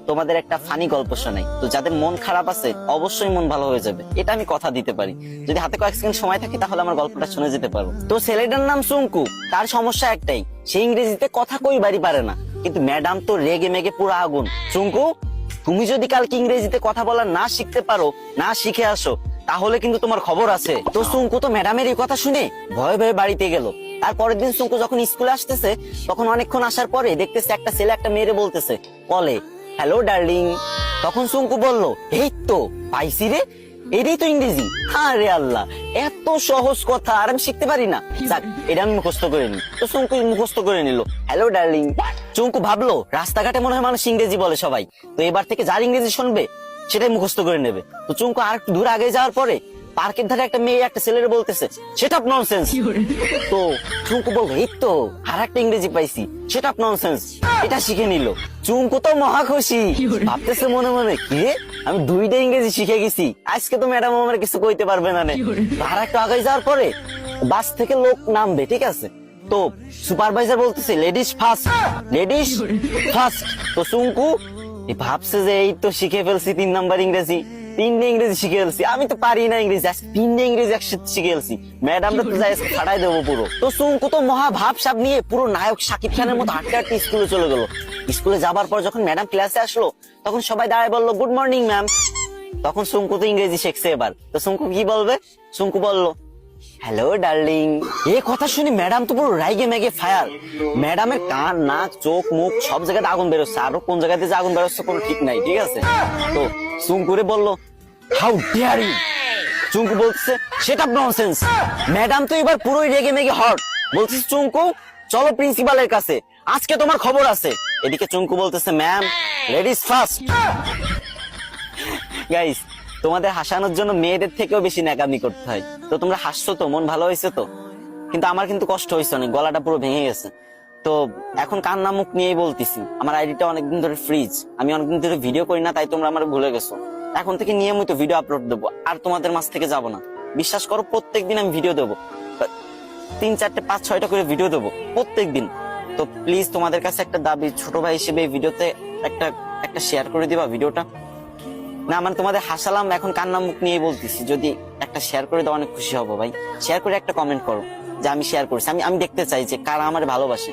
তোমাদের একটা ফানি গল্প শোনাই। তো যাদের মন খারাপ আছে অবশ্যই মন ভালো হয়ে যাবে, এটা আমি কথা দিতে পারি। যদি হাতে কয়েক সেকেন্ড সময় থাকে তাহলে আমার গল্পটা শুনে যেতে পারবো। তো ছেলেটার নাম সুঙ্কু। তার সমস্যা একটাই, সে ইংরেজিতে কথা কইবারই পারে না, কিন্তু ম্যাডাম তো রেগে মেগে পুরো আগুন। সুঙ্কু, তুমি যদি কালকে ইংরেজিতে কথা বলা না শিখতে পারো, না শিখে আসো, তাহলে কিন্তু তোমার খবর আছে। তো সুঙ্কু তো ম্যাডামের এই কথা শুনে ভয়ে ভয়ে বাড়িতে গেল। তারপরের দিন সুঙ্কু যখন স্কুলে আসতেছে, তখন অনেকক্ষণ আসার পরে দেখতেছে একটা ছেলে একটা মেয়েরে বলতেছে কলে, হ্যালো ডার্লিং। তখন সুঙ্কু বলল, এই তো পাইছি রে, এটাই তো ইংরেজি। আরে আল্লাহ, এত সহজ কথা আর আমি শিখতে পারি না। যাক, এটা আমি মুখস্থ করে নি। তো সুঙ্কু মুখস্থ করে নিল, হ্যালো ডার্লিং। চুঙ্কু ভাবলো রাস্তাঘাটে মনে হয় মানুষ ইংরেজি বলে সবাই, তো এবার থেকে যার ইংরেজি শুনবে সেটাই মুখস্থ করে নেবে। তো চুঙ্কু আর একটু দূর আগে যাওয়ার পরে পার্কের ধারে একটা মেয়ে একটা ছেলেরে বলতেছে, সেট আপ ননসেন্স। তো চুঙ্কু বলবো, এই তো আর একটা ইংরেজি পাইছি, সেট আপ ননসেন্স। এটা শিখে নিল। চুঙ্কু তো মহা খুশি, ভাবতেছে মনে মনে, কি রে, আমি দুইটা ইংরেজি শিখে গেছি, আজকে তো ম্যাডাম আমার কিছু কইতে পারবে না। আর একটু আগে যাওয়ার পরে বাস থেকে লোক নামবে, ঠিক আছে, তো সুপারভাইজার বলতেছে লেডিস ফার্স্ট, লেডিস ফার্স্ট। তো চুঙ্কু ভাবছে যে এই তো শিখে ফেলছি 3 নাম্বার ইংরেজি, 3টে ইংরেজি শিখে ফেলছি, আমি তো পারি না ইংরেজি, 3টে ইংরেজি একসাথে শিখে ফেলছি, ম্যাডামরা তো যাই ফাটাই দেবো পুরো। তো চুঙ্কু তো মহা ভাব সাব নিয়ে পুরো নায়ক শাকিব খানের মতো হাঁটতে হাঁটতে স্কুলে চলে গেল। স্কুলে যাবার পর যখন ম্যাডাম ক্লাসে আসলো, তখন সবাই দাঁড়ায় বললো, গুড মর্নিং ম্যাম। তখন চুঙ্কু তো ইংরেজি শিখছে এবার, তো চুঙ্কু কি বলবে? চুঙ্কু বললো, হ্যালো ডার্লিং। এই কথা শুনে ম্যাডাম তো পুরো রাইগে মেগে ফায়ার। ম্যাডামের কান, নাক, চোখ, মুখ সব জায়গাতে আগুন বেরোচ্ছে, আরো কোন জায়গাতে যে আগুন বেরোচ্ছে কোনো ঠিক নাই, ঠিক আছে। তো চুঙ্কুরে বললো, হাউ ডেয়ার ইউ। চুঙ্কু বলছে, সেট আপ ননসেন্স। ম্যাডাম তো এবার পুরোই রেগে মেগে হট, বলছে, চুঙ্কু চলো প্রিন্সিপালের কাছে, আজকে তোমার খবর আছে। এদিকে চুঙ্কু বলতেছে, ম্যাম লেডিস ফার্স্ট। গাইস, তোমাদের হাসানোর জন্য মেয়েদের থেকেও বেশি ন্যাকামি করতে হয়। তো তোমরা হাসছো তো, মন ভালো হয়েছে তো, কিন্তু আমার কিন্তু কষ্ট হয়েছে অনেক, গলাটা পুরো ভেঙে গেছে। তো এখন কান্না মুখ নিয়েই বলতেছি, আমার আইডিটা অনেকদিন ধরে ফ্রিজ, আমি অনেকদিন ধরে ভিডিও করি না, তাই তোমরা আমার ভুলে গেছো। এখন থেকে নিয়মিত ভিডিও আপলোড দেবো, আর তোমাদের মাঝ থেকে যাবো না, বিশ্বাস করো। প্রত্যেকদিন আমি ভিডিও দেবো, 3, 4, 5, 6টা করে ভিডিও দেবো প্রত্যেকদিন। তো প্লিজ তোমাদের কাছে একটা দাবি, ছোট ভাই হিসেবে এই ভিডিওতে একটা শেয়ার করে দিবা ভিডিওটা। না মানে তোমাদের হাসালাম, এখন কান্না মুখ নিয়ে বলতেছি, যদি একটা শেয়ার করে দাও অনেক খুশি হবো ভাই। শেয়ার করে একটা কমেন্ট করো যে আমি শেয়ার করছি, আমি দেখতে চাই যে কারা আমার ভালোবাসে।